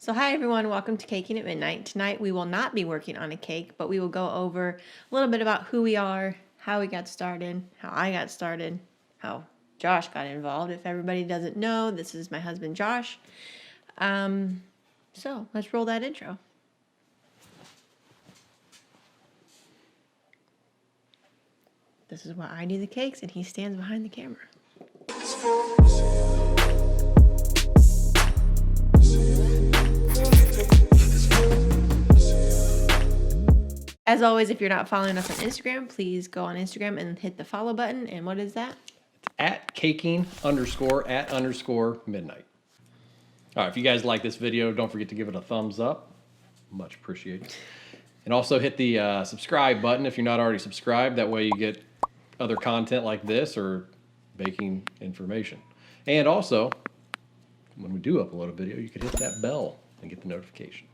So hi everyone, welcome to Caking at Midnight. Tonight we will not be working on a cake, but we will go over a little bit about who we are, how we got started, how I got started, how Josh got involved. If everybody doesn't know, this is my husband Josh. So let's roll that intro. This is why I do the cakes and he stands behind the camera. As always, if you're not following us on Instagram, please go on Instagram and hit the follow button. And what is that? At caking_at_midnight. All right, if you guys like this video, don't forget to give it a thumbs up. Much appreciated. And also hit the subscribe button if you're not already subscribed. That way you get other content like this or baking information. And also, when we do upload a video, you can hit that bell and get the notification.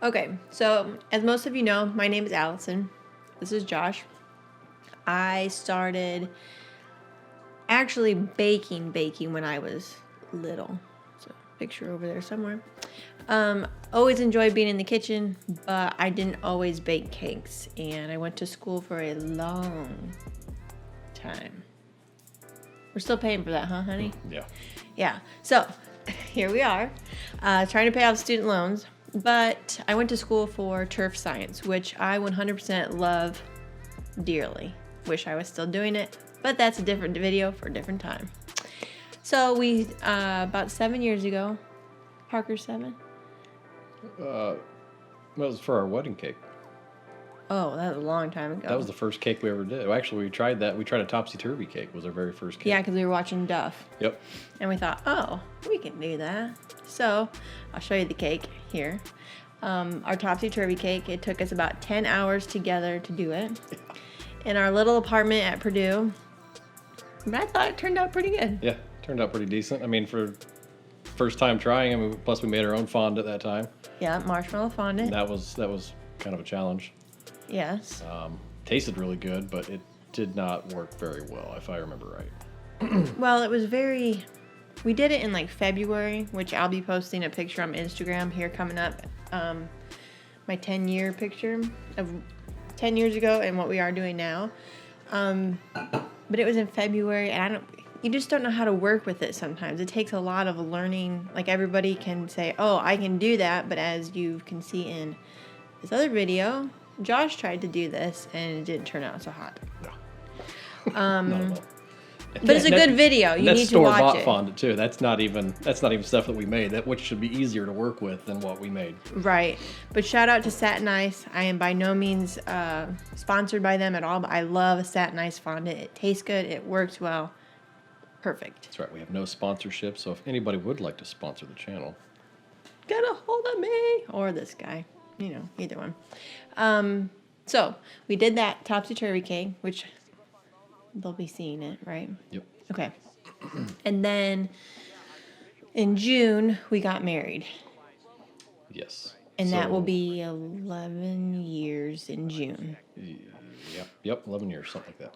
Okay, so as most of you know, my name is Allison. This is Josh. I started actually baking when I was little. So picture over there somewhere. Always enjoyed being in the kitchen, but I didn't always bake cakes. And I went to school for a long time. We're still paying for that, huh, honey? Yeah. Yeah. So here we are, trying to pay off student loans. But I went to school for turf science, which I 100% love dearly. Wish I was still doing it, but that's a different video for a different time. So we, about 7 years ago, Parker 7? That was for our wedding cake. Oh, that was a long time ago. That was the first cake we ever did. Well, actually, we tried that. We tried a topsy-turvy cake. Was our very first cake. Yeah, because we were watching Duff. Yep. And we thought, oh, we can do that. So I'll show you the cake here. Our topsy-turvy cake, it took us about 10 hours together to do it. In our little apartment at Purdue. But I thought it turned out pretty good. Yeah, turned out pretty decent. I mean, for first time trying, I mean, plus we made our own fondant at that time. Yeah, marshmallow fondant. That was kind of a challenge. Yes. Tasted really good, but it did not work very well, if I remember right. Well, it was we did it in like February, which I'll be posting a picture on Instagram here coming up. My 10-year picture of 10 years ago and what we are doing now. But it was in February, and you just don't know how to work with it sometimes. It takes a lot of learning. Like everybody can say, oh, I can do that. But as you can see in this other video, Josh tried to do this and it didn't turn out so hot. No. Not at all. But it's a good video. You need to watch it. That's store-bought fondant too. That's not even stuff that we made. Which should be easier to work with than what we made. Right. But shout out to Satin Ice. I am by no means sponsored by them at all, but I love Satin Ice fondant. It tastes good. It works well. Perfect. That's right. We have no sponsorship, so if anybody would like to sponsor the channel, Get a hold of me or this guy. You know, either one. So we did that topsy-turvy cake, which they'll be seeing it, right? Yep. Okay. And then in June, we got married. Yes. And that will be 11 years in June. Yep, 11 years, something like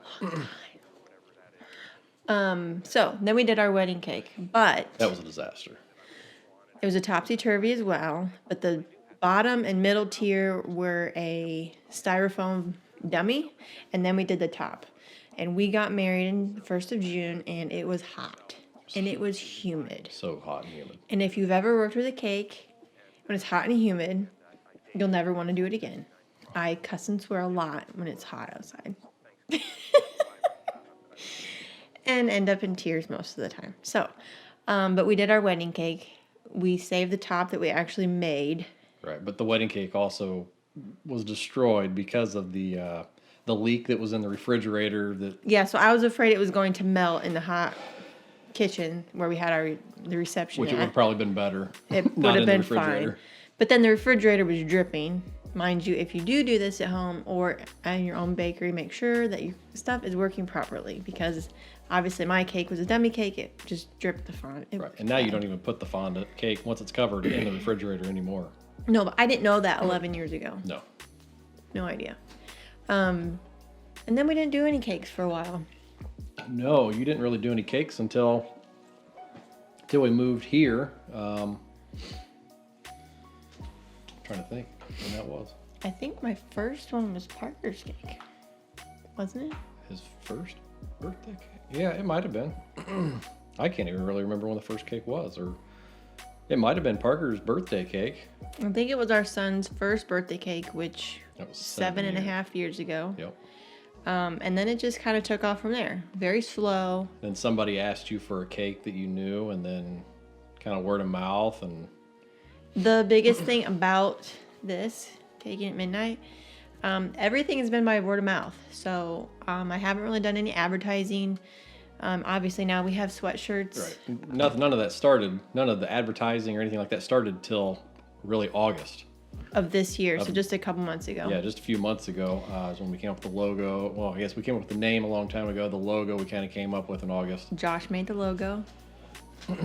that. So then we did our wedding cake, but that was a disaster. It was a topsy-turvy as well, but the bottom and middle tier were a styrofoam dummy, and then we did the top. And we got married on the 1st of June, and it was hot, and it was humid. So hot and humid. And if you've ever worked with a cake, when it's hot and humid, you'll never want to do it again. I cuss and swear a lot when it's hot outside. And end up in tears most of the time. So, but we did our wedding cake. We saved the top that we actually made. Right, but the wedding cake also was destroyed because of the leak that was in the refrigerator. Yeah, so I was afraid it was going to melt in the hot kitchen where we had the reception. Which it would have probably been better. It would have been fine. But then the refrigerator was dripping. Mind you, if you do this at home or at your own bakery, make sure that your stuff is working properly, because obviously my cake was a dummy cake. It just dripped the fondant. Right, and now you don't even put the fondant cake, once it's covered, in the refrigerator anymore. No, but I didn't know that 11 years ago. No. No idea. And then we didn't do any cakes for a while. No, you didn't really do any cakes until we moved here. trying to think when that was. I think my first one was Parker's cake, wasn't it? His first birthday cake? Yeah, it might have been. I can't even really remember when the first cake was, or it might have been Parker's birthday cake. I think it was our son's first birthday cake, which That was 7.5 years ago. Yep. And then it just kind of took off from there. Very slow. Then somebody asked you for a cake that you knew, and then kind of word of mouth. And The biggest thing about this, Taking at Midnight, everything has been by word of mouth. So I haven't really done any advertising. Obviously now we have sweatshirts. right, none of that started. None of the advertising or anything like that started till really August. Of this year, so just a couple months ago. Yeah, just a few months ago is when we came up with the logo. Well, I guess we came up with the name a long time ago. The logo we kind of came up with in August. Josh made the logo.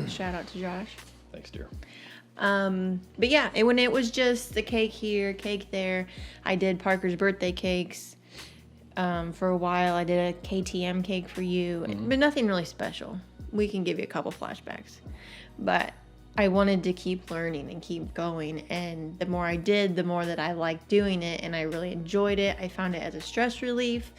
Shout out to Josh. Thanks, dear. But yeah, when it was just the cake here, cake there, I did Parker's birthday cakes. For a while, I did a KTM cake for you, but nothing really special. We can give you a couple flashbacks. But I wanted to keep learning and keep going, and the more I did, the more that I liked doing it, and I really enjoyed it. I found it as a stress relief.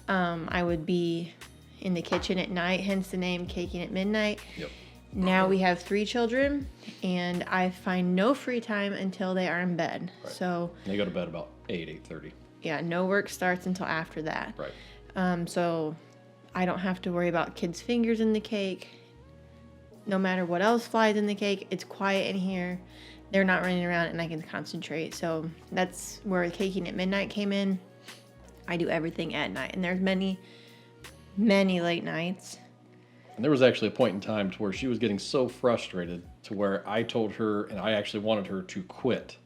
I would be in the kitchen at night, hence the name Caking at Midnight. Yep. Now we have 3 children, and I find no free time until they are in bed. Right. So They go to bed about 8:30. yeah, no work starts until after that. Right. So I don't have to worry about kids' fingers in the cake. No matter what else flies in the cake, it's quiet in here. They're not running around, and I can concentrate. So that's where Caking at Midnight came in. I do everything at night, and there's many, many late nights. And there was actually a point in time to where she was getting so frustrated to where I told her, and I actually wanted her to quit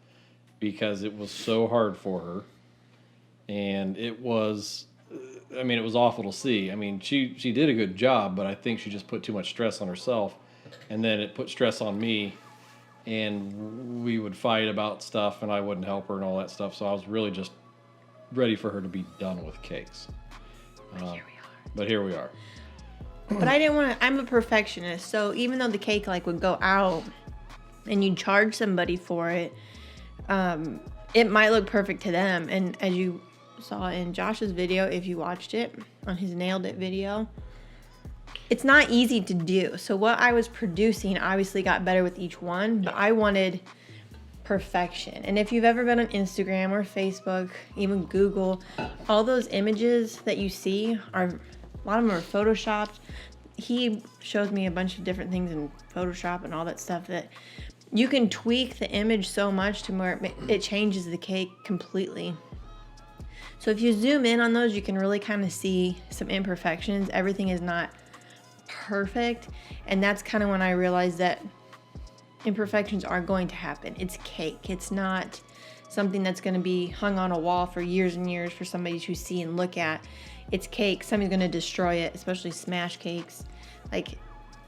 because it was so hard for her. And it was, I mean, it was awful to see. I mean, she did a good job, but I think she just put too much stress on herself. And then it put stress on me, and we would fight about stuff, and I wouldn't help her and all that stuff. So I was really just ready for her to be done with cakes. But here we are. But I didn't want to, I'm a perfectionist. So even though the cake like would go out and you'd charge somebody for it, it might look perfect to them. And as you saw in Josh's video, if you watched it on his Nailed It video, it's not easy to do. So what I was producing obviously got better with each one, but I wanted perfection. And if you've ever been on Instagram or Facebook, even Google, all those images that you see are, a lot of them are photoshopped. He shows me a bunch of different things in Photoshop and all that stuff that you can tweak the image so much to where it changes the cake completely. So if you zoom in on those, you can really kind of see some imperfections. Everything is not perfect. And that's kind of when I realized that imperfections are going to happen. It's cake. It's not something that's going to be hung on a wall for years and years for somebody to see and look at. It's cake. Somebody's going to destroy it, especially smash cakes. Like,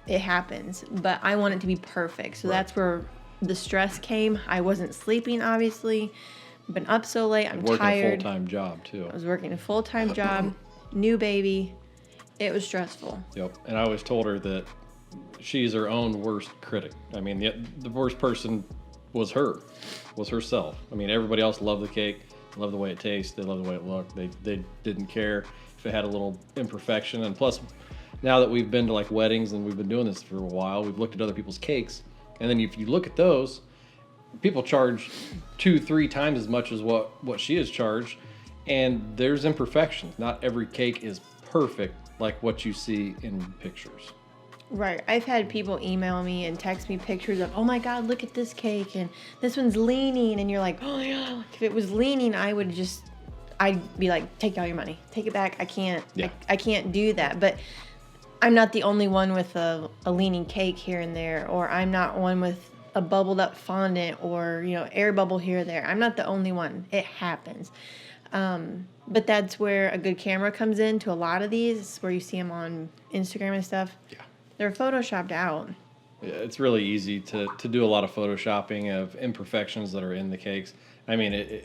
it happens. But I want it to be perfect. So that's where the stress came. I wasn't sleeping, obviously. I've been up so late. I'm working tired. Working a full-time job, too. I was working a full-time job. New baby. It was stressful. Yep. And I always told her that she's her own worst critic. I mean, the worst person was herself. I mean, everybody else loved the cake, loved the way it tasted, they loved the way it looked. They didn't care if it had a little imperfection. And plus, now that we've been to like weddings and we've been doing this for a while, we've looked at other people's cakes. And then if you look at those, people charge 2-3 times as much as what she has charged. And there's imperfections. Not every cake is perfect like what you see in pictures. Right. I've had people email me and text me pictures of, oh my God, look at this cake, and this one's leaning, and you're like, oh yeah. If it was leaning, I'd be like, take all your money, take it back. I can't. Yeah. I can't do that. But I'm not the only one with a leaning cake here and there, or I'm not one with a bubbled up fondant or air bubble here or there. I'm not the only one. It happens. But that's where a good camera comes in to a lot of these, where you see them on Instagram and stuff. Yeah. They're photoshopped out. Yeah, it's really easy to do a lot of photoshopping of imperfections that are in the cakes. I mean,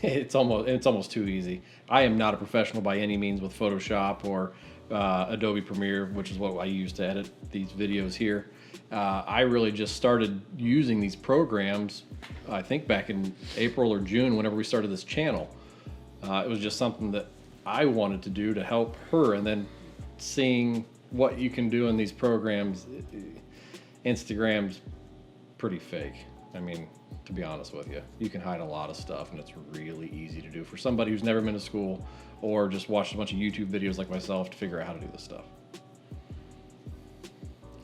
it's almost too easy. I am not a professional by any means with Photoshop or Adobe Premiere, which is what I use to edit these videos here. I really just started using these programs, I think back in April or June, whenever we started this channel. It was just something that I wanted to do to help her, and then seeing what you can do in these programs, Instagram's pretty fake. I mean, to be honest with you, you can hide a lot of stuff, and it's really easy to do for somebody who's never been to school or just watched a bunch of YouTube videos like myself to figure out how to do this stuff.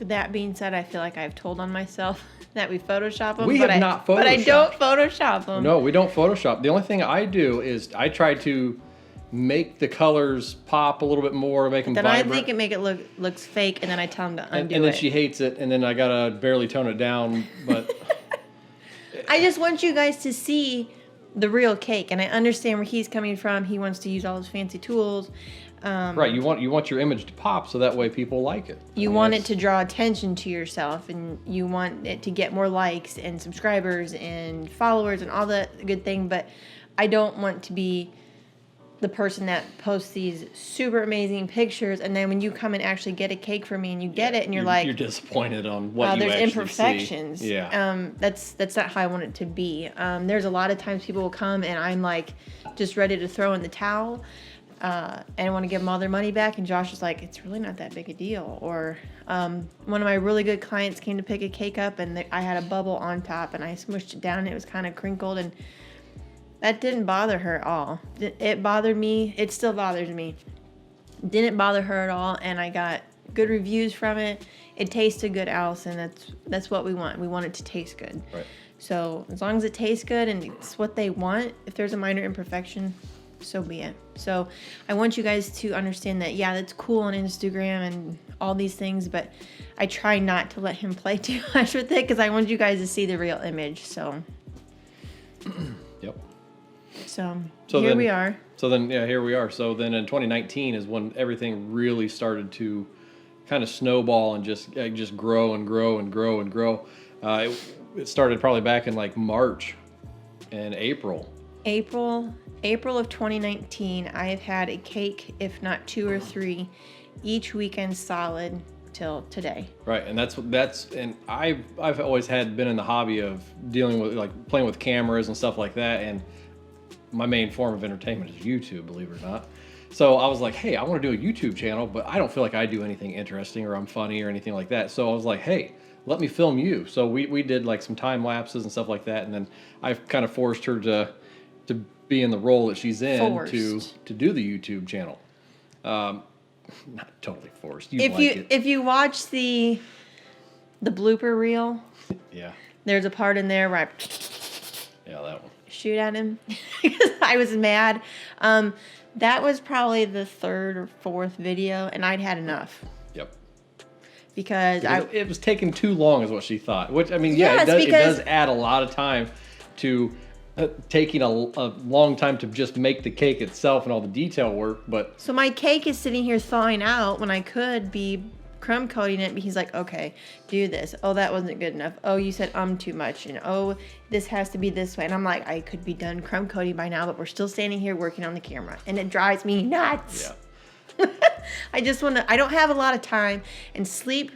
That being said, I feel like I've told on myself that we Photoshop them. We have not Photoshopped. But I don't Photoshop them. No, we don't Photoshop. The only thing I do is I try to make the colors pop a little bit more, make them then vibrant. I think it looks fake, and then I tell them to undo it. And then she hates it, and then I gotta barely tone it down. But I just want you guys to see the real cake, and I understand where he's coming from. He wants to use all his fancy tools. Right, you want your image to pop so that way people like it. You want it to draw attention to yourself, and you want it to get more likes and subscribers and followers and all that good thing. But I don't want to be the person that posts these super amazing pictures, and then when you come and actually get a cake for me and you get it and you're like, you're disappointed on what you there's actually imperfections. See. Yeah. That's not how I want it to be. There's a lot of times people will come and I'm like just ready to throw in the towel, and I want to give them all their money back, and Josh is like, it's really not that big a deal. Or one of my really good clients came to pick a cake up, and I had a bubble on top, and I smushed it down and it was kind of crinkled, and that didn't bother her at all. It bothered me. It still bothers me. Didn't bother her at all, and I got good reviews from it. It tasted good, Allison. That's what we want. We want it to taste good. Right. So as long as it tastes good and it's what they want, if there's a minor imperfection, so be it. So I want you guys to understand that, yeah, that's cool on Instagram and all these things, but I try not to let him play too much with it because I want you guys to see the real image. So. Yep. So here we are. So then, yeah, here we are. So then in 2019 is when everything really started to kind of snowball and just grow and grow and grow and grow. It started probably back in like March and April. April of 2019, I have had a cake, if not 2 or 3, each weekend solid till today. Right, and and I've always been in the hobby of dealing with, like, playing with cameras and stuff like that, and my main form of entertainment is YouTube, believe it or not. So I was like, hey, I want to do a YouTube channel, but I don't feel like I do anything interesting or I'm funny or anything like that. So I was like, hey, let me film you. So we did like some time lapses and stuff like that, and then I've kind of forced her to be in the role that she's in to do the YouTube channel. Not totally forced. If you watch the blooper reel, yeah, there's a part in there where that one. Shoot at him because I was mad. That was probably the 3rd or 4th video, and I'd had enough. Yep. Because it was taking too long, is what she thought. Which, I mean, yes, it does add a lot of time to taking a long time to just make the cake itself and all the detail work. But so my cake is sitting here thawing out when I could be crumb coating it, but he's like, okay, do this. Oh, that wasn't good enough. Oh, you said too much. And oh, this has to be this way. And I'm like, I could be done crumb coating by now, but we're still standing here working on the camera, and it drives me nuts. Yeah. I don't have a lot of time, and sleep,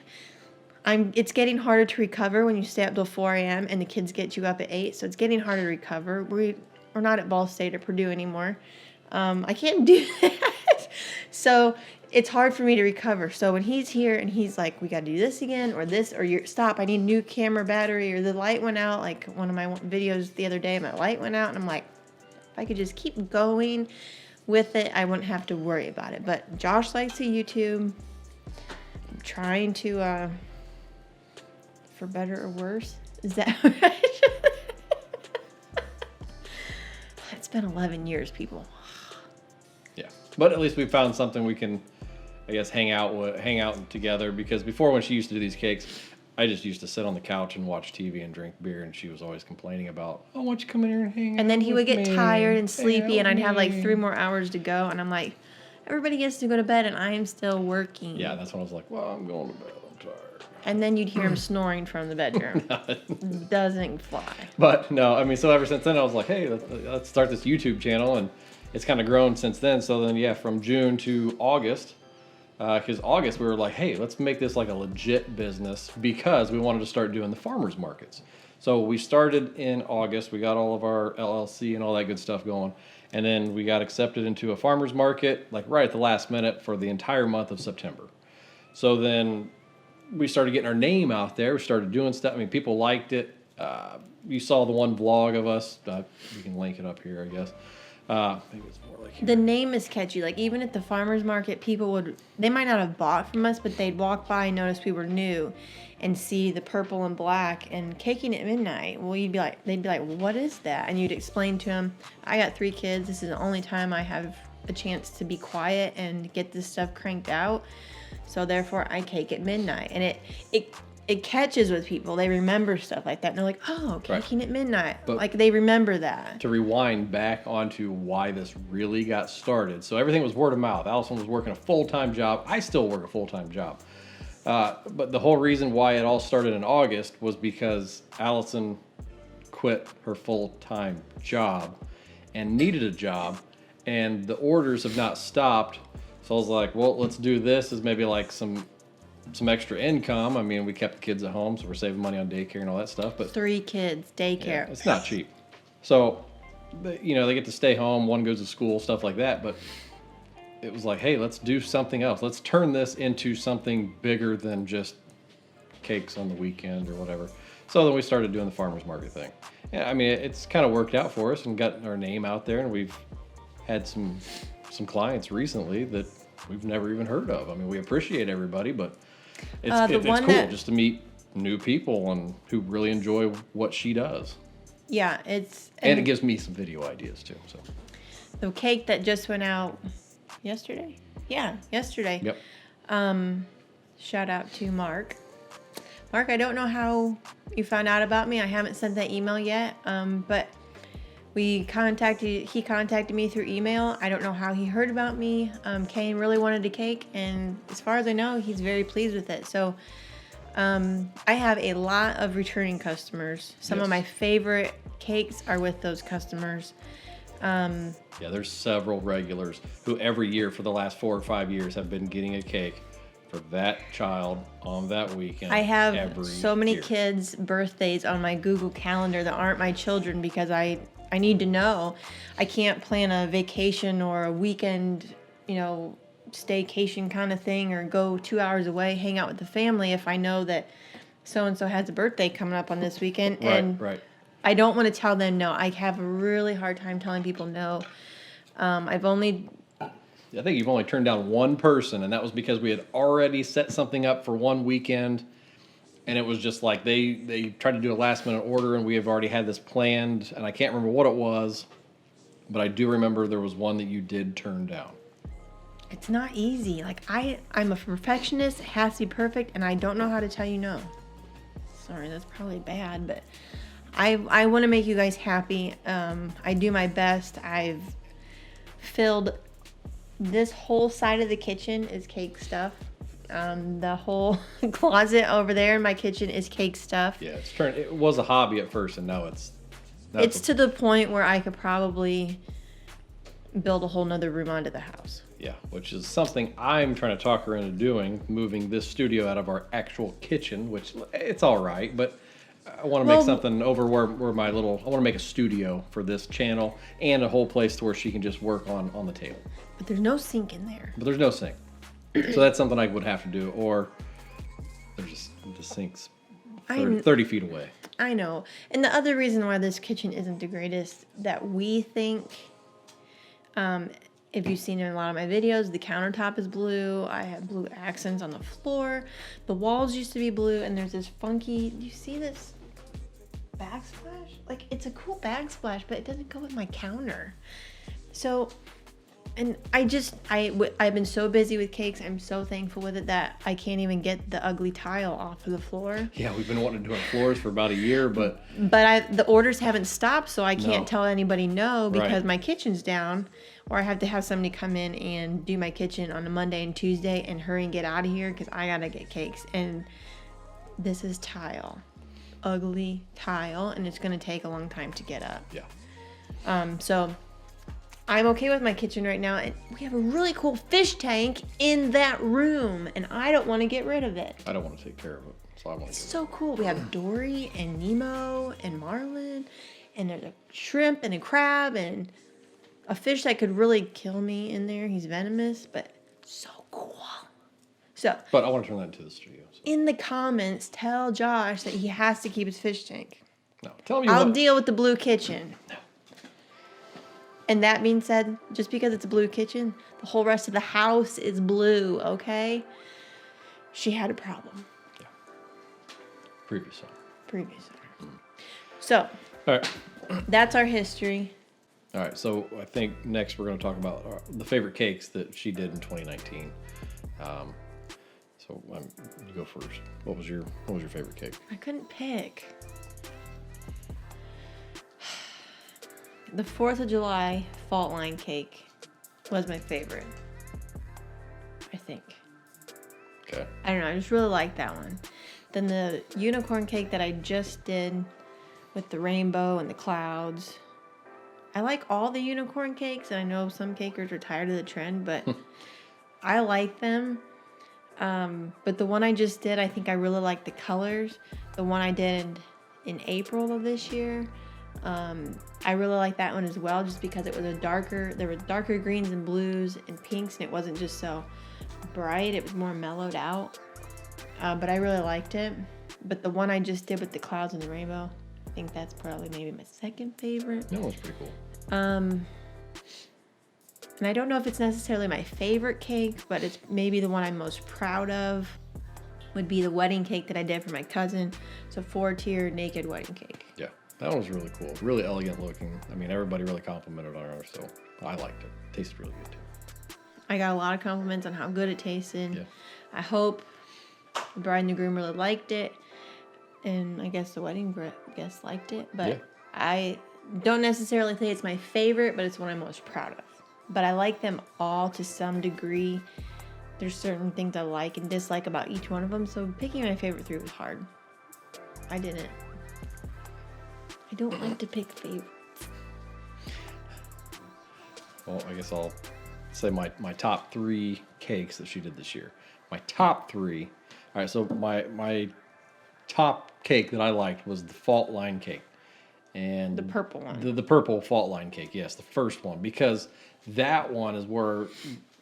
it's getting harder to recover when you stay up till 4 a.m. and the kids get you up at 8, so it's getting harder to recover. We're not at Ball State or Purdue anymore. I can't do that. So it's hard for me to recover. So when he's here and he's like, we got to do this again, or this, or stop, I need a new camera battery, or the light went out. Like one of my videos the other day, my light went out, and I'm like, if I could just keep going with it, I wouldn't have to worry about it. But Josh likes the YouTube. I'm trying to, for better or worse, is that right? It's been 11 years, people. Yeah, but at least we found something we can, I guess, hang out together. Because before, when she used to do these cakes, I just used to sit on the couch and watch TV and drink beer, and she was always complaining about, oh, why don't you come in here and hang out? And then he would get me? tired and sleepy, and I'd have like 3 more hours to go, and I'm like, everybody gets to go to bed, and I am still working. Yeah, that's when I was like, well, I'm going to bed. I'm tired. And then you'd hear him snoring from the bedroom. Doesn't fly. But no, I mean, so ever since then, I was like, hey, let's start this YouTube channel, and it's kind of grown since then. So then, yeah, from June to August, because August we were like, hey, let's make this like a legit business because we wanted to start doing the farmers markets. So we started in August. We got all of our LLC and all that good stuff going. And then we got accepted into a farmers market like right at the last minute for the entire month of September. So then we started getting our name out there. We started doing stuff. I mean, people liked it. You saw the one vlog of us. We can link it up here, I guess. Maybe it's more like here. The name is catchy. Like, even at the farmer's market, they might not have bought from us, but they'd walk by and notice we were new and see the purple and black and caking at midnight. Well, they'd be like, what is that? And you'd explain to them, I got 3 kids. This is the only time I have a chance to be quiet and get this stuff cranked out. So therefore I cake at midnight. And it catches with people. They remember stuff like that. And they're like, oh, caking at midnight. But like, they remember that. To rewind back onto why this really got started. So everything was word of mouth. Allison was working a full-time job. I still work a full-time job. But the whole reason why it all started in August was because Allison quit her full-time job and needed a job. And the orders have not stopped. So I was like, well, let's do this as maybe like some extra income. I mean, we kept the kids at home, so we're saving money on daycare and all that stuff. But 3 kids, daycare. Yeah, it's not cheap. So, they get to stay home. One goes to school, stuff like that. But it was like, hey, let's do something else. Let's turn this into something bigger than just cakes on the weekend or whatever. So then we started doing the farmers market thing. Yeah, I mean, it's kind of worked out for us and got our name out there, and we've had some clients recently that we've never even heard of. I mean, we appreciate everybody, but it's cool just to meet new people and who really enjoy what she does. Yeah, and it gives me some video ideas too. So the cake that just went out yesterday. Yeah, yesterday. Yep. Shout out to Mark. Mark, I don't know how you found out about me. I haven't sent that email yet. But he contacted me through email. I don't know how he heard about me. Kane really wanted a cake, and as far as I know, he's very pleased with it. So I have a lot of returning customers. Some of my favorite cakes are with those customers. Yeah, there's several regulars who every year for the last 4 or 5 years have been getting a cake for that child on that weekend. I have so many kids' birthdays on my Google Calendar that aren't my children because I need to know. I can't plan a vacation or a weekend, staycation kind of thing, or go 2 hours away, hang out with the family if I know that so-and-so has a birthday coming up on this weekend. Right. I don't want to tell them no. I have a really hard time telling people no. I think you've only turned down one person, and that was because we had already set something up for one weekend. And it was just like they tried to do a last-minute order, and we have already had this planned, and I can't remember what it was, but I do remember there was one that you did turn down. It's not easy. Like, I'm a perfectionist. It has to be perfect, and I don't know how to tell you no. Sorry, that's probably bad, but I want to make you guys happy. I do my best. I've filled this whole side of the kitchen is cake stuff. The whole closet over there in my kitchen is cake stuff. Yeah, it was a hobby at first, and now it's to the point where I could probably build a whole nother room onto the house. Yeah, which is something I'm trying to talk her into doing, moving this studio out of our actual kitchen, which it's all right, but I want to make something over where I want to make a studio for this channel and a whole place to where she can just work on the table. But there's no sink in there. But there's no sink. So that's something I would have to do, or there's the sink's 30 feet away. I know. And the other reason why this kitchen isn't the greatest that we think, if you've seen in a lot of my videos, the countertop is blue. I have blue accents on the floor. The walls used to be blue, and there's this funky, do you see this backsplash? Like, it's a cool backsplash, but it doesn't go with my counter. So... And I've been so busy with cakes. I'm so thankful with it that I can't even get the ugly tile off of the floor. Yeah, we've been wanting to do our floors for about a year, but the orders haven't stopped, so I can't tell anybody no because my kitchen's down, or I have to have somebody come in and do my kitchen on a Monday and Tuesday and hurry and get out of here because I gotta get cakes. And this is tile, ugly tile, and it's gonna take a long time to get up. Yeah. So I'm okay with my kitchen right now, and we have a really cool fish tank in that room, and I don't want to get rid of it. I don't want to take care of it, so I want to. It's so cool. We have Dory and Nemo and Marlin, and there's a shrimp and a crab and a fish that could really kill me in there. He's venomous, but so cool. So, but I want to turn that into the studio. So. In the comments, tell Josh that he has to keep his fish tank. No, tell me. I'll deal with the blue kitchen. No. And that being said, just because it's a blue kitchen, the whole rest of the house is blue, okay? She had a problem. Yeah. Previous summer. So, all right. That's our history. All right, so I think next we're going to talk about the favorite cakes that she did in 2019. So you go first. What was your favorite cake? I couldn't pick. The 4th of July fault line cake was my favorite, I think. Okay. I don't know, I just really like that one. Then the unicorn cake that I just did with the rainbow and the clouds. I like all the unicorn cakes, and I know some cakers are tired of the trend, but I like them. But the one I just did, I think I really like the colors. The one I did in April of this year, I really like that one as well, just because it was there were darker greens and blues and pinks, and it wasn't just so bright. It was more mellowed out. But I really liked it. But the one I just did with the clouds and the rainbow, I think that's probably maybe my second favorite. That one's pretty cool. And I don't know if it's necessarily my favorite cake, but it's maybe the one I'm most proud of would be the wedding cake that I did for my cousin. It's a 4-tier naked wedding cake. Yeah, that one was really cool. Really elegant looking. I mean, everybody really complimented on her, so I liked it. Tasted really good too. I got a lot of compliments on how good it tasted. Yeah. I hope the bride and the groom really liked it. And I guess the wedding guests liked it. But yeah. I don't necessarily say it's my favorite, but it's one I'm most proud of. But I like them all to some degree. There's certain things I like and dislike about each one of them. So picking my favorite 3 was hard. I didn't. I don't like to pick favorites. Well, I guess I'll say my top 3 cakes that she did this year. My top 3. All right, so my top cake that I liked was the fault line cake. And the purple one. The purple fault line cake, yes, the first one. Because that one is where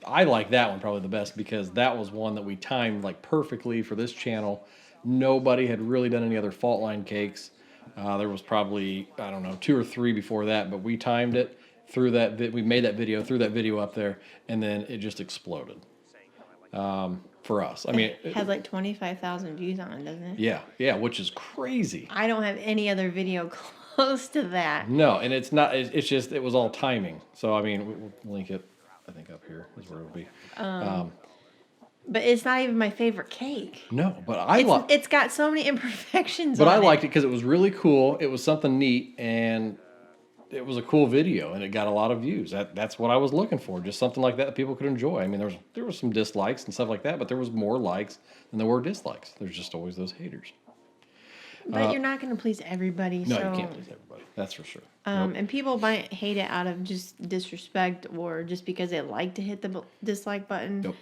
I like that one probably the best, because that was one that we timed like perfectly for this channel. Nobody had really done any other fault line cakes. There was probably, I don't know, 2 or 3 before that, but we timed it through that. We made that video, threw that video up there, and then it just exploded. For us, I mean, it has like 25,000 views on it, doesn't it? Yeah, which is crazy. I don't have any other video close to that. No, and it's not. It's just it was all timing. So I mean, we'll link it. I think up here is where it'll be. But it's not even my favorite cake. No, but it's got so many imperfections. But I liked it because it was really cool. It was something neat, and it was a cool video, and it got a lot of views. That's what I was looking for, just something like that people could enjoy. I mean, there was some dislikes and stuff like that, but there was more likes than there were dislikes. There's just always those haters. But you're not going to please everybody. No, you can't please everybody. That's for sure. Nope. And people might hate it out of just disrespect or just because they like to hit the dislike button. Nope.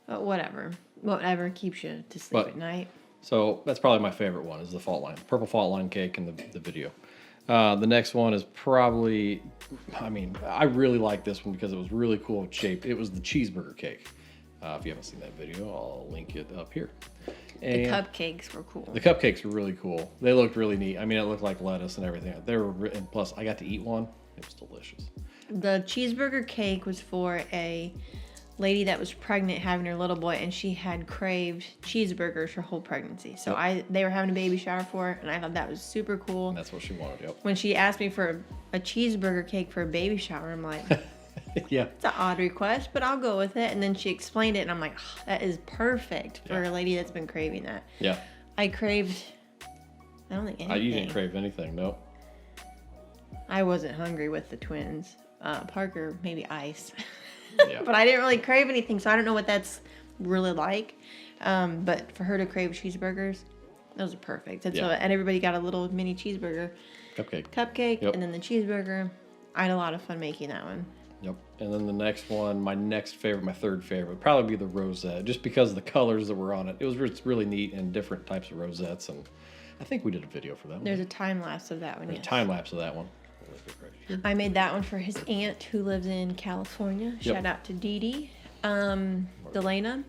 But whatever keeps you to sleep at night. So that's probably my favorite one is the fault line, purple fault line cake in the video. The next one is probably, I mean, I really like this one because it was really cool shaped. It was the cheeseburger cake. If you haven't seen that video, I'll link it up here. And the cupcakes were cool. The cupcakes were really cool. They looked really neat. I mean, it looked like lettuce and everything. They were, and plus I got to eat one. It was delicious. The cheeseburger cake was for a lady that was pregnant having her little boy, and she had craved cheeseburgers her whole pregnancy. So they were having a baby shower for her, and I thought that was super cool. And that's what she wanted. Yep. When she asked me for a cheeseburger cake for a baby shower, I'm like, yeah, it's an odd request, but I'll go with it. And then she explained it, and I'm like, oh, that is perfect for a lady that's been craving that. Yeah. I craved, I don't think anything. You didn't crave anything, no. I wasn't hungry with the twins. Parker, maybe ice. Yeah. But I didn't really crave anything, so I don't know what that's really like. But for her to crave cheeseburgers, those are perfect. And so, and everybody got a little mini cheeseburger. Cupcake. Yep. And then the cheeseburger. I had a lot of fun making that one. Yep. And then the next one, my third favorite, would probably be the rosette, just because of the colors that were on it. It's really neat and different types of rosettes, and I think we did a video for that. There's a time lapse of that one. There's yes. a time lapse of that one. I made that one for his aunt who lives in California. Yep. Shout out to Dee Dee. Delana.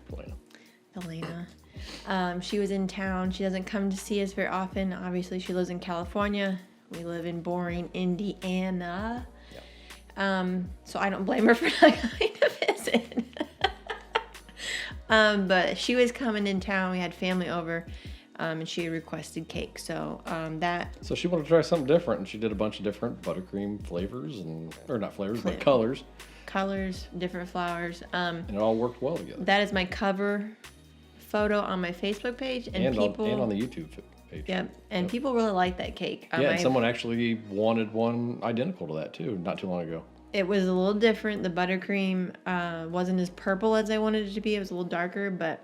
She was in town. She doesn't come to see us very often. Obviously, she lives in California. We live in boring Indiana. So I don't blame her for not coming to visit. But she was coming in town. We had family over, and she had requested cake. So So she wanted to try something different, and she did a bunch of different buttercream flavors, or not flavors, but colors. Colors, different flowers. And it all worked well together. That is my cover photo on my Facebook page, and people on the YouTube page. Yep, and people really like that cake. And someone actually wanted one identical to that too, not too long ago. It was a little different. The buttercream wasn't as purple as I wanted it to be. It was a little darker, but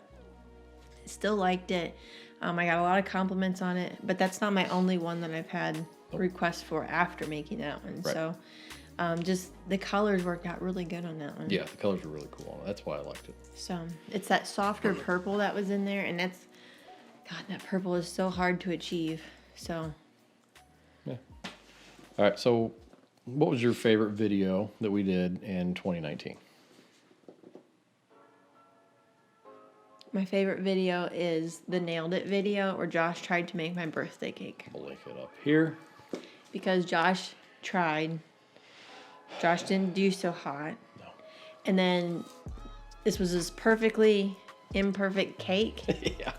I still liked it. I got a lot of compliments on it, but that's not my only one that I've had requests for after making that one. Right. So just the colors worked out really good on that one. Yeah, the colors were really cool on it. That's why I liked it. So it's that softer purple that was in there, and God, that purple is so hard to achieve. So. Yeah. All right, so what was your favorite video that we did in 2019? My favorite video is the Nailed It video where Josh tried to make my birthday cake. I'll link it up here. Because Josh tried. Josh didn't do so hot. No. And then this was this perfectly imperfect cake. Yeah.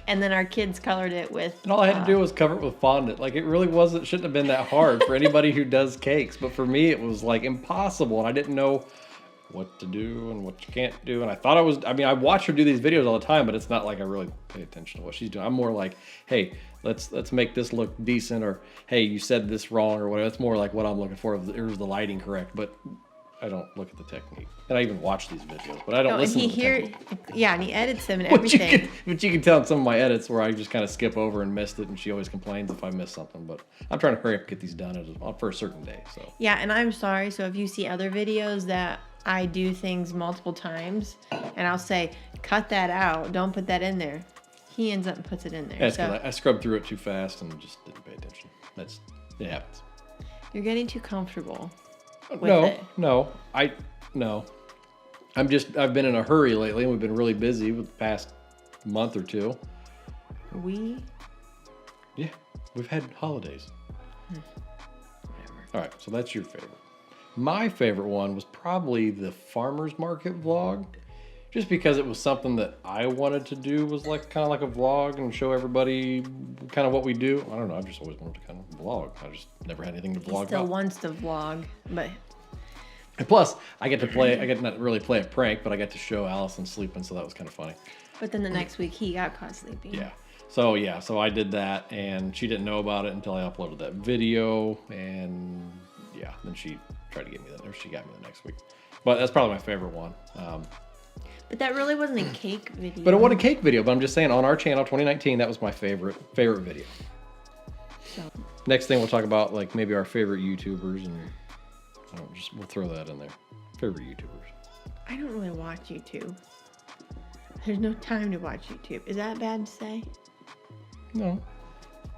And then our kids colored it with... And all I had to do was cover it with fondant. Like, it really shouldn't have been that hard for anybody who does cakes. But for me, it was, like, impossible. And I didn't know what to do and what you can't do. And I watch her do these videos all the time, but it's not like I really pay attention to what she's doing. I'm more like, hey, let's make this look decent, or hey, you said this wrong, or whatever. It's more like what I'm looking for. Is the lighting correct? But I don't look at the technique. And I even watch these videos, but I don't listen to the technique. Yeah, and he edits them and everything. But you can tell in some of my edits where I just kind of skip over and missed it, and she always complains if I miss something. But I'm trying to hurry up and get these done for a certain day. So yeah, and I'm sorry. So if you see other videos that I do things multiple times, and I'll say, cut that out, don't put that in there. He ends up and puts it in there. Yeah, so I scrubbed through it too fast and just didn't pay attention. It happens. You're getting too comfortable with it. No. I've been in a hurry lately, and we've been really busy with the past month or two. Yeah, we've had holidays. Whatever. All right, so that's your favorite. My favorite one was probably the farmer's market vlog, just because it was something that I wanted to do, was kind of like a vlog and show everybody kind of what we do. I don't know, I've just always wanted to kind of vlog. I just never had anything to vlog about. He still wants to vlog, but... And plus, I get to not really play a prank, but I get to show Allison sleeping, so that was kind of funny. But then the next week, he got caught sleeping. Yeah. So I did that, and she didn't know about it until I uploaded that video, and yeah, then she tried to get me that, or she got me the next week. But that's probably my favorite one. But that really wasn't a cake video. But it wasn't a cake video, but I'm just saying, on our channel, 2019, that was my favorite video. So. Next thing, we'll talk about maybe our favorite YouTubers, and we'll throw that in there. Favorite YouTubers. I don't really watch YouTube. There's no time to watch YouTube. Is that bad to say? No.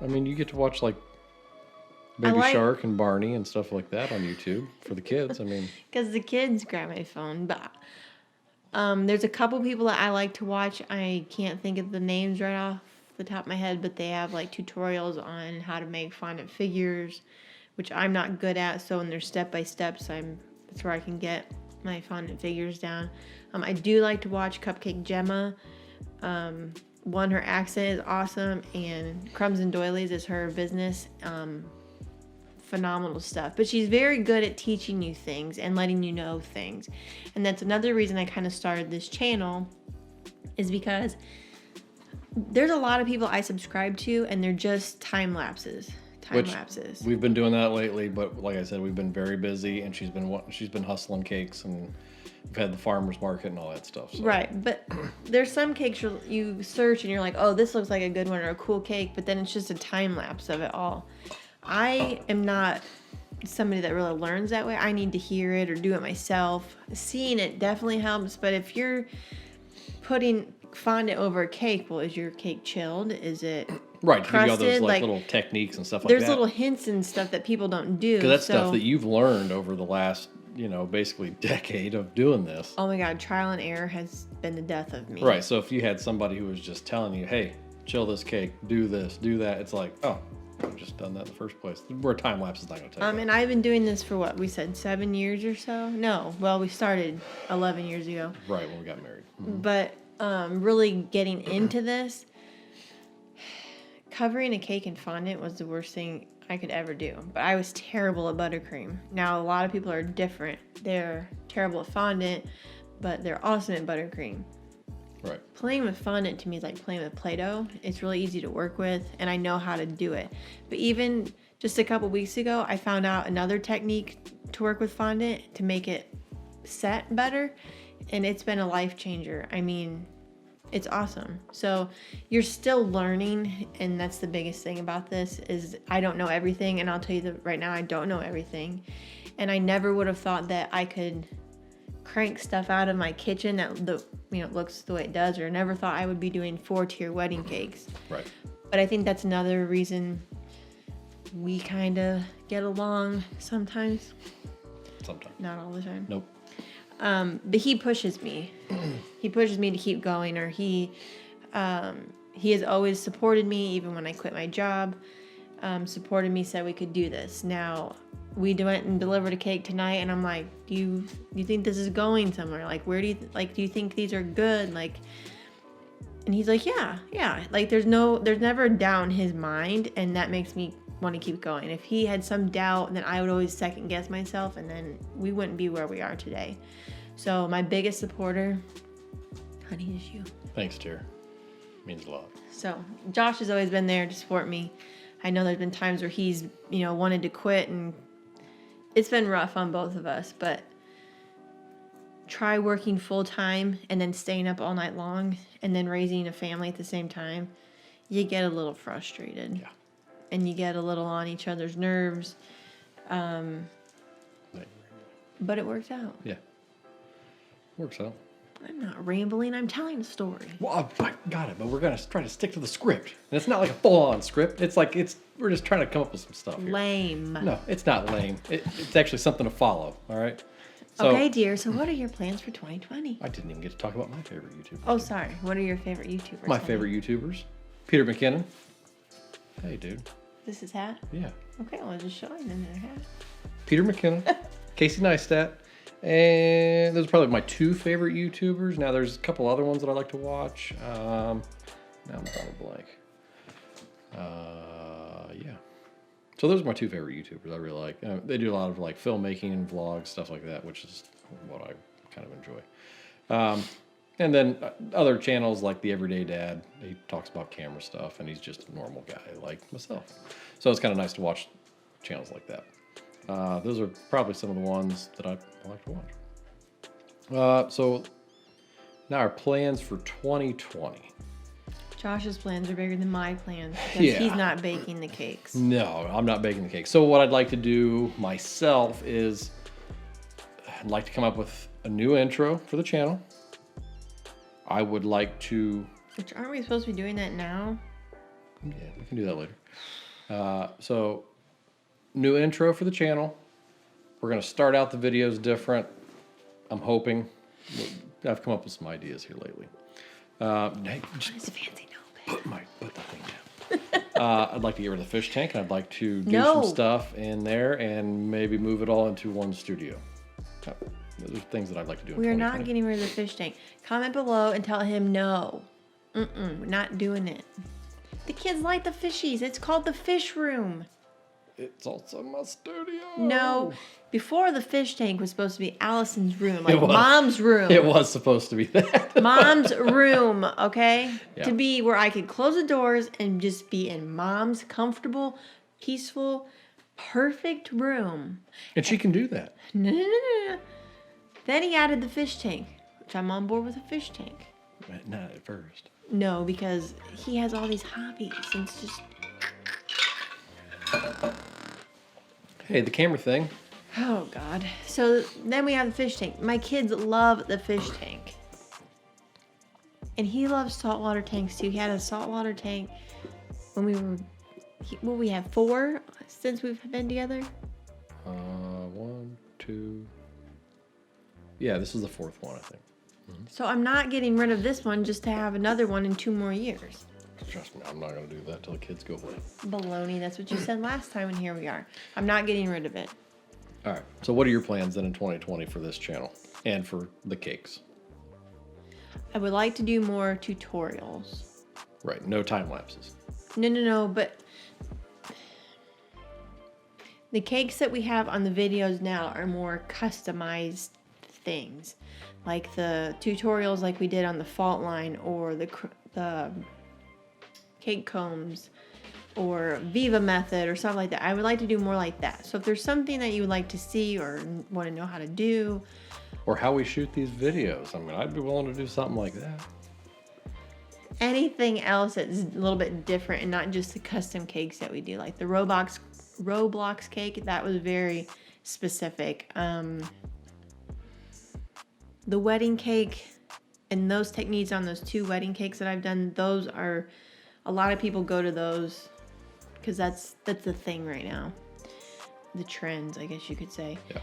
I mean, you get to watch Baby Shark and Barney and stuff like that on YouTube for the kids. I mean, because the kids grab my phone. But there's a couple people that I like to watch. I can't think of the names right off the top of my head, but they have tutorials on how to make fondant figures, which I'm not good at. So when they're step by steps, that's where I can get my fondant figures down. I do like to watch Cupcake Gemma. Her accent is awesome, and Crumbs and Doilies is her business. Phenomenal stuff. But she's very good at teaching you things and letting you know things. And that's another reason I kind of started this channel, is because there's a lot of people I subscribe to, and they're just time lapses. We've been doing that lately, but like I said, we've been very busy, and she's been hustling cakes, and we've had the farmer's market and all that stuff. So. Right, but there's some cakes you search and you're like, oh, this looks like a good one or a cool cake, but then it's just a time lapse of it all. I am not somebody that really learns that way. I need to hear it or do it myself. Seeing it definitely helps, but if you're putting fondant over a cake, well, is your cake chilled? Is it Right, to give you all crusted? those like little techniques and stuff like There's that. little hints and stuff that people don't do. Because that's stuff that you've learned over the last, basically decade of doing this. Oh my God, trial and error has been the death of me. Right, so if you had somebody who was just telling you, hey, chill this cake, do this, do that, it's like, oh, I've just done that in the first place. Where time lapse is not going to tell you. And I've been doing this for what we said, 7 years or so. No, well, we started 11 years ago. Right, when we got married. Mm-hmm. But really getting into this, covering a cake in fondant was the worst thing I could ever do. But I was terrible at buttercream. Now, a lot of people are different. They're terrible at fondant, but they're awesome at buttercream. Right. Playing with fondant to me is like playing with Play-Doh. It's really easy to work with, and I know how to do it. But even just a couple weeks ago, I found out another technique to work with fondant to make it set better, and it's been a life changer. I mean, it's awesome. So you're still learning, and that's the biggest thing about this is I don't know everything, and I'll tell you that right now I don't know everything. And I never would have thought that I could crank stuff out of my kitchen that looks the way it does, or never thought I would be doing 4-tier wedding cakes. Right. But I think that's another reason we kind of get along sometimes. Sometimes. Not all the time. Nope. But he pushes me. He pushes me to keep going, or he has always supported me even when I quit my job. Supported me, said we could do this. Now, we went and delivered a cake tonight, and I'm like, do you think this is going somewhere? Like, where do you think these are good? Like, and he's like, yeah. Like, there's never a doubt in his mind, and that makes me want to keep going. If he had some doubt, then I would always second guess myself, and then we wouldn't be where we are today. So my biggest supporter, honey, is you. Thanks, dear. Means a lot. So Josh has always been there to support me. I know there's been times where he's, wanted to quit, and it's been rough on both of us, but try working full time and then staying up all night long and then raising a family at the same time. You get a little frustrated. Yeah. And you get a little on each other's nerves. But it works out. Yeah. Works out. I'm not rambling. I'm telling a story. Well, I got it, but we're going to try to stick to the script. And it's not like a full-on script. It's like we're just trying to come up with some stuff here. Lame. No, it's not lame. It's actually something to follow, all right? So, okay, dear. So what are your plans for 2020? I didn't even get to talk about my favorite YouTubers. Oh, sorry. What are your favorite YouTubers? My favorite YouTubers. Peter McKinnon. Hey, dude. This is hat? Yeah. Okay, well, just showing them their hat. Peter McKinnon. Casey Neistat. And those are probably my 2 favorite YouTubers. Now, there's a couple other ones that I like to watch. Now I'm drawing a blank. Yeah. So those are my 2 favorite YouTubers I really like. They do a lot of like filmmaking and vlogs, stuff like that, which is what I kind of enjoy. And then other channels like The Everyday Dad. He talks about camera stuff, and he's just a normal guy like myself. So it's kind of nice to watch channels like that. Those are probably some of the ones that I like to watch. So now our plans for 2020. Josh's plans are bigger than my plans because Yeah. he's not baking the cakes. No, I'm not baking the cake. So what I'd like to do myself is I'd like to come up with a new intro for the channel. I would like to... Which, aren't we supposed to be doing that now? Yeah, we can do that later. So, new intro for the channel. We're going to start out the videos different. I'm hoping. I've come up with some ideas here lately. Hey, It's a fancy notepad. put the thing down. I'd like to get rid of the fish tank, and I'd like to do No. some stuff in there and maybe move it all into one studio. Those are things that I'd like to do in We are 2020. not getting rid of the fish tank. Comment below and tell him no. We're not doing it. The kids like the fishies. It's called the fish room. It's also my studio. No. Before, the fish tank was supposed to be Allison's room, like It was. mom's room. It was supposed to be that. Mom's room, okay? Yeah. To be where I could close the doors and just be in mom's comfortable, peaceful, perfect room. And she can do that. No. Then he added the fish tank, which I'm on board with a fish tank. Not at first. No, because he has all these hobbies and it's just... Hey, the camera thing. Oh, God. So then we have the fish tank. My kids love the fish tank. And he loves saltwater tanks, too. He had a saltwater tank when we were... we have 4 since we've been together? 1, 2... Yeah, this is the 4th one, I think. Mm-hmm. So I'm not getting rid of this one just to have another one in 2 more years. Trust me, I'm not going to do that till the kids go away. Baloney, that's what you said last time, and here we are. I'm not getting rid of it. All right, so what are your plans then in 2020 for this channel and for the cakes? I would like to do more tutorials. Right, no time lapses. No, but the cakes that we have on the videos now are more customized things. Like the tutorials like we did on the fault line, or the cake combs, or Viva method, or something like that. I would like to do more like that. So if there's something that you would like to see or want to know how to do, or how we shoot these videos, I mean, I'd be willing to do something like that. Anything else that's a little bit different and not just the custom cakes that we do, like the Roblox cake, that was very specific. The wedding cake and those techniques on those 2 wedding cakes that I've done, those are, a lot of people go to those because that's the thing right now. The trends, I guess you could say. Yeah.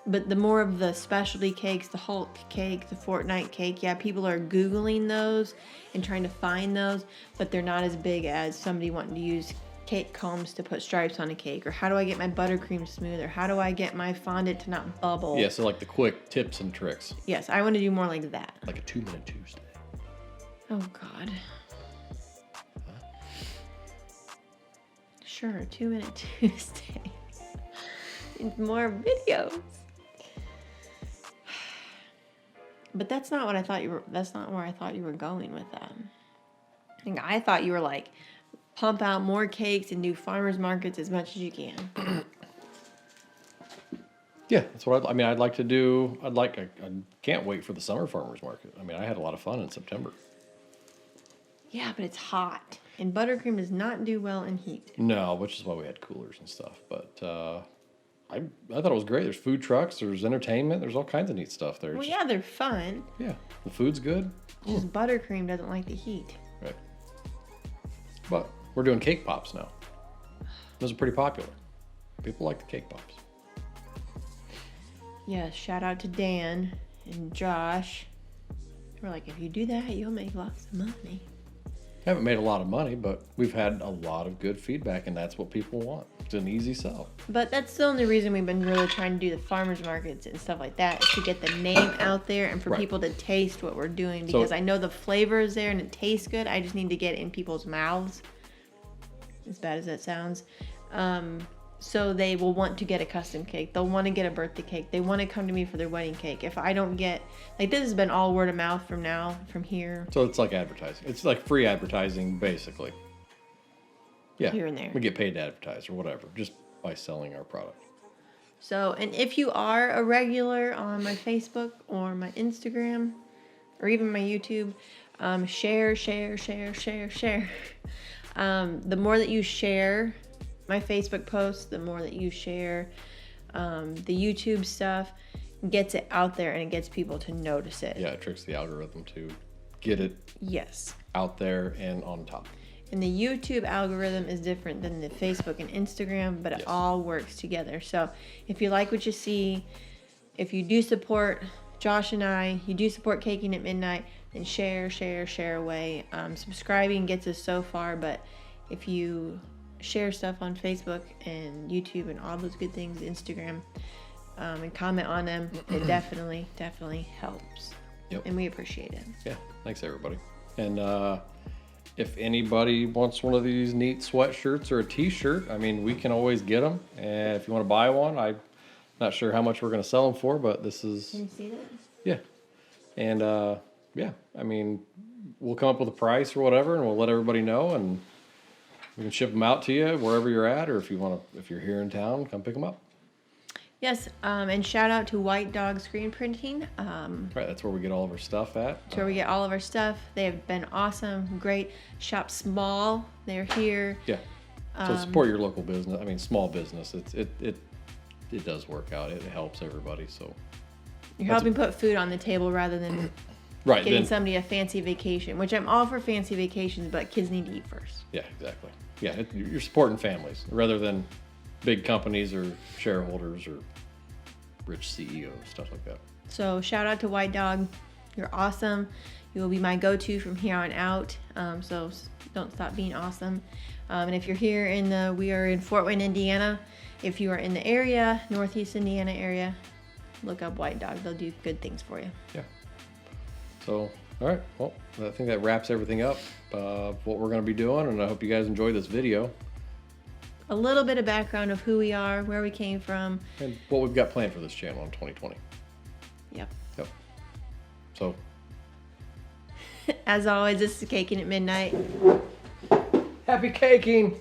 But the more of the specialty cakes, the Hulk cake, the Fortnite cake, yeah, people are Googling those and trying to find those, but they're not as big as somebody wanting to use cake combs to put stripes on a cake, or how do I get my buttercream smooth, or how do I get my fondant to not bubble. Yeah, so like the quick tips and tricks. Yes, I want to do more like that. Like a 2-minute Tuesday. Oh, God. Huh? Sure, 2-minute Tuesday. More videos. But that's not what I thought you were. That's not where I thought you were going with that. I thought you were like, pump out more cakes and do farmers markets as much as you can. Yeah, that's what I mean. I'd like to do. I can't wait for the summer farmers market. I mean, I had a lot of fun in September. Yeah, but it's hot, and buttercream does not do well in heat. No, which is why we had coolers and stuff. But I thought it was great. There's food trucks. There's entertainment. There's all kinds of neat stuff there. Well, yeah, they're fun. Yeah, the food's good. Just buttercream doesn't like the heat. Right. But we're doing cake pops now. Those are pretty popular. People like the cake pops. Yeah, shout out to Dan and Josh. We're like, if you do that, you'll make lots of money. Haven't made a lot of money, but we've had a lot of good feedback, and that's what people want. It's an easy sell. But that's the only reason we've been really trying to do the farmers markets and stuff like that, is to get the name out there and for people to taste what we're doing. Because I know the flavor is there and it tastes good. I just need to get it in people's mouths, as bad as that sounds. So they will want to get a custom cake. They'll want to get a birthday cake. They want to come to me for their wedding cake. If I don't get, like, this has been all word of mouth from here. So it's like advertising. It's like free advertising, basically. Yeah. Here and there. We get paid to advertise or whatever, just by selling our product. So, and if you are a regular on my Facebook or my Instagram or even my YouTube, share. The more that you share my Facebook posts, the more that you share the YouTube stuff, gets it out there and it gets people to notice it. Yeah, it tricks the algorithm to get it out there and on top. And the YouTube algorithm is different than the Facebook and Instagram, but it all works together. So if you like what you see, if you do support Josh and I, you do support Caking at Midnight, then share away. Subscribing gets us so far, but if you share stuff on Facebook and YouTube and all those good things, Instagram, and comment on them, it definitely helps. Yep. And we appreciate it. Yeah, thanks everybody. And if anybody wants one of these neat sweatshirts or a t-shirt, I mean, we can always get them. And if you want to buy one, I'm not sure how much we're going to sell them for, but this is... Can you see that? Yeah. And yeah, I mean, we'll come up with a price or whatever, and we'll let everybody know, and we can ship them out to you wherever you're at, or if you're here in town, come pick them up. Yes, and shout out to White Dog Screen Printing. Right, that's where we get all of our stuff at. That's where we get all of our stuff. They have been awesome, great. Shop small, they're here. Yeah. So support your local business. I mean, small business. It does work out. It helps everybody. So you're helping put food on the table rather than getting somebody a fancy vacation, which I'm all for fancy vacations, but kids need to eat first. Yeah, exactly. Yeah, you're supporting families rather than big companies or shareholders or rich CEOs, stuff like that. So shout out to White Dog. You're awesome. You will be my go-to from here on out. So don't stop being awesome. And if you're here we are in Fort Wayne, Indiana. If you are in the area, Northeast Indiana area, look up White Dog. They'll do good things for you. Yeah. So, all right. Well, I think that wraps everything up. What we're going to be doing, and I hope you guys enjoy this video. A little bit of background of who we are, where we came from, and what we've got planned for this channel in 2020. Yep. So, as always, this is Caking at Midnight. Happy caking!